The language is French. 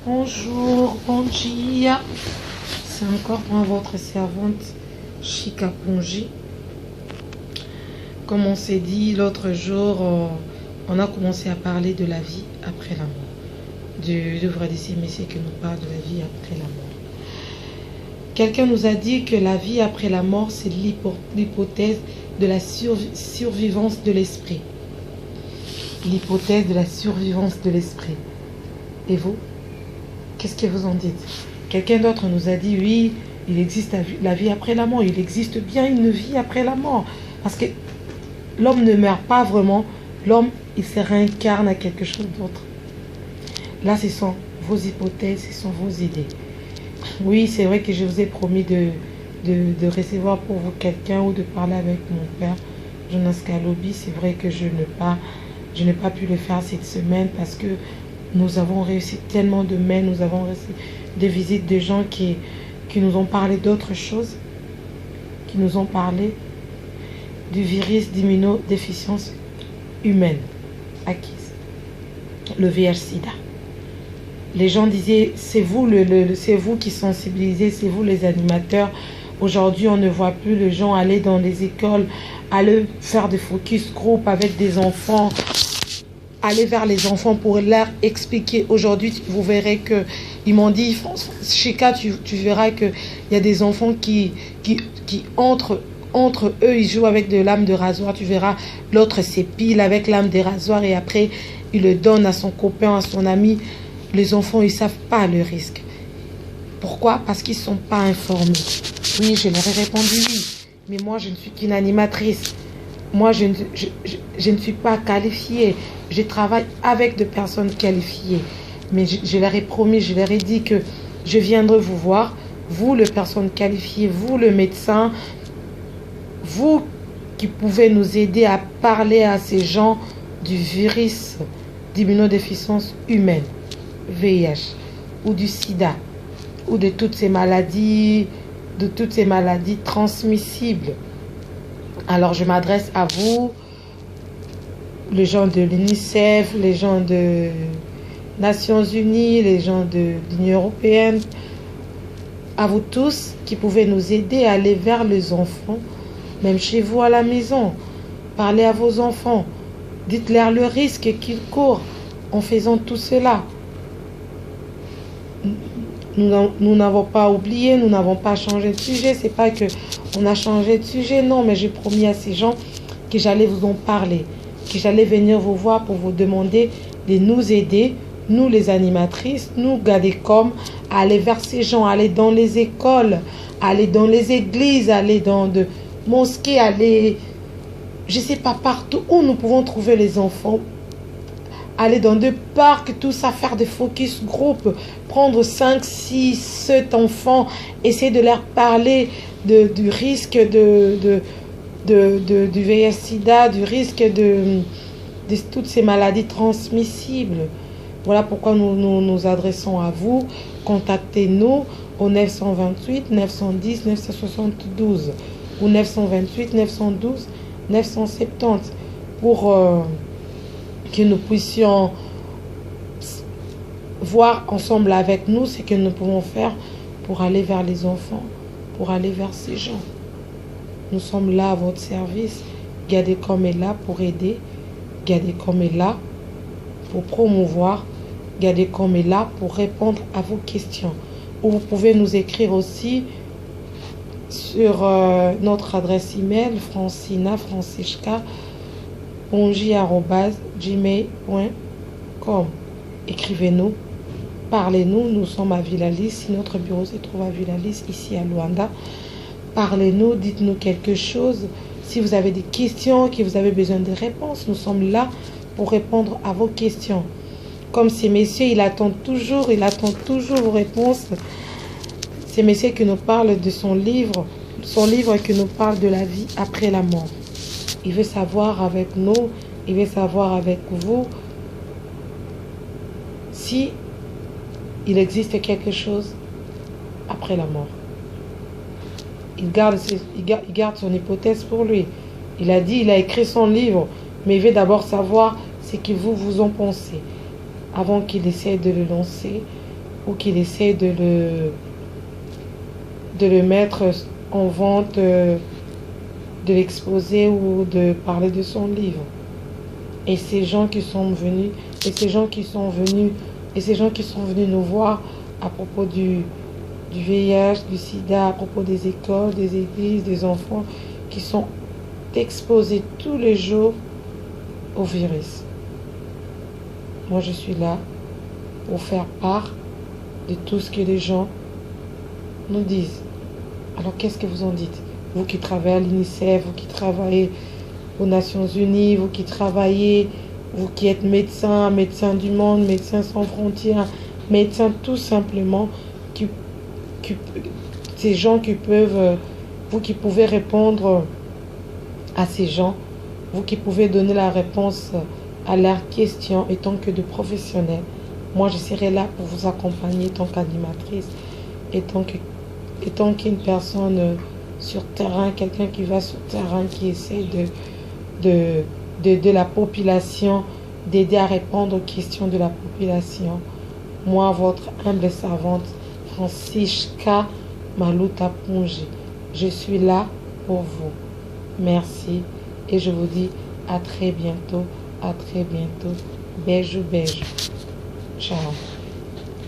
Bonjour, bon dia. C'est encore moi, votre servante Chika Pongi. Comme on s'est dit l'autre jour, on a commencé à parler de la vie après la mort. Du livre de ces messieurs qui nous parle de la vie après la mort. Quelqu'un nous a dit que la vie après la mort, c'est l'hypothèse de la survivance de l'esprit. L'hypothèse de la survivance de l'esprit. Et vous, qu'est-ce que vous en dites? Quelqu'un d'autre nous a dit, oui, il existe la vie après la mort. Il existe bien une vie après la mort. Parce que l'homme ne meurt pas vraiment. L'homme, il se réincarne à quelque chose d'autre. Là, ce sont vos hypothèses, ce sont vos idées. Oui, c'est vrai que je vous ai promis de recevoir pour vous quelqu'un ou de parler avec mon père, Jonas Kalobi. C'est vrai que je n'ai pas pu le faire cette semaine parce que nous avons réussi tellement de mails, nous avons reçu des visites de gens qui nous ont parlé d'autres choses, qui nous ont parlé du virus d'immunodéficience humaine acquise, le VIH-Sida. Les gens disaient, c'est vous, c'est vous qui sensibilisez, c'est vous les animateurs. Aujourd'hui, on ne voit plus les gens aller dans les écoles, aller faire des focus group avec des enfants, aller vers les enfants pour leur expliquer. Aujourd'hui, vous verrez que, ils m'ont dit, Chika, tu verras qu'il y a des enfants qui entre eux, ils jouent avec de lames de rasoir. Tu verras, l'autre s'épile avec lame de rasoir et après, il le donne à son copain, à son ami. Les enfants, ils ne savent pas le risque. Pourquoi? Parce qu'ils ne sont pas informés. Oui, je leur ai répondu oui. Mais moi, je ne suis qu'une animatrice. Moi, je ne suis pas qualifiée. Je travaille avec des personnes qualifiées. Mais je leur ai promis, je leur ai dit que je viendrai vous voir. Vous, les personnes qualifiées, vous, le médecin, vous qui pouvez nous aider à parler à ces gens du virus d'immunodéficience humaine. VIH ou du sida ou de toutes ces maladies transmissibles. Alors je m'adresse à vous, les gens de l'UNICEF, les gens de Nations Unies, les gens de l'Union Européenne, à vous tous qui pouvez nous aider à aller vers les enfants, même chez vous à la maison. Parlez à vos enfants, dites-leur le risque qu'ils courent en faisant tout cela. Nous n'avons pas oublié, nous n'avons pas changé de sujet. C'est pas que on a changé de sujet, non, mais j'ai promis à ces gens que j'allais vous en parler, que j'allais venir vous voir pour vous demander de nous aider, nous les animatrices, nous Gadecom, à aller vers ces gens, aller dans les écoles, aller dans les églises, aller dans de mosquées, aller, je sais pas, partout où nous pouvons trouver les enfants. Aller dans des parcs, tout ça, faire des focus group, prendre 5, 6, 7 enfants, essayer de leur parler du risque du VIH-Sida, du risque de toutes ces maladies transmissibles. Voilà pourquoi nous adressons à vous. Contactez-nous au 928 910 972 ou 928 912 970 pour que nous puissions voir ensemble avec nous ce que nous pouvons faire pour aller vers les enfants, pour aller vers ces gens. Nous sommes là à votre service. Gadecom est là pour aider. Gadecom est là pour promouvoir. Gadecom est là pour répondre à vos questions. Ou vous pouvez nous écrire aussi sur notre adresse email francina.pongi@gmail.com. Écrivez-nous, parlez-nous. Nous sommes à Villa-Lys. Notre bureau se trouve à Villa-Lys, ici à Luanda. Parlez-nous, dites-nous quelque chose. Si vous avez des questions, que vous avez besoin de réponses, nous sommes là pour répondre à vos questions. Comme ces messieurs, il attend toujours vos réponses. Ces messieurs qui nous parlent de son livre qui nous parle de la vie après la mort. Il veut savoir avec nous, il veut savoir avec vous si il existe quelque chose après la mort. Il garde son hypothèse pour lui. Il a dit, il a écrit son livre, mais il veut d'abord savoir ce que vous en pensez avant qu'il essaie de le lancer ou qu'il essaie de le mettre en vente, de l'exposer ou de parler de son livre. Et ces gens qui sont venus, et ces gens qui sont venus, et ces gens qui sont venus nous voir à propos du VIH, du sida, à propos des écoles, des églises, des enfants qui sont exposés tous les jours au virus. Moi, je suis là pour faire part de tout ce que les gens nous disent. Alors, qu'est-ce que vous en dites? Vous qui travaillez à l'UNICEF, vous qui travaillez aux Nations Unies, vous qui travaillez, vous qui êtes médecin, médecin du monde, médecin sans frontières, médecin tout simplement, ces gens qui peuvent, vous qui pouvez répondre à ces gens, vous qui pouvez donner la réponse à leurs questions en tant que de professionnels. Moi, je serai là pour vous accompagner en tant qu'animatrice, étant qu'une personne sur terrain, quelqu'un qui va sur terrain, qui essaie de la population, d'aider à répondre aux questions de la population. Moi, votre humble servante, Francisca Maluta Pongi, je suis là pour vous. Merci et je vous dis à très bientôt, à très bientôt. Beijo, beijo. Ciao.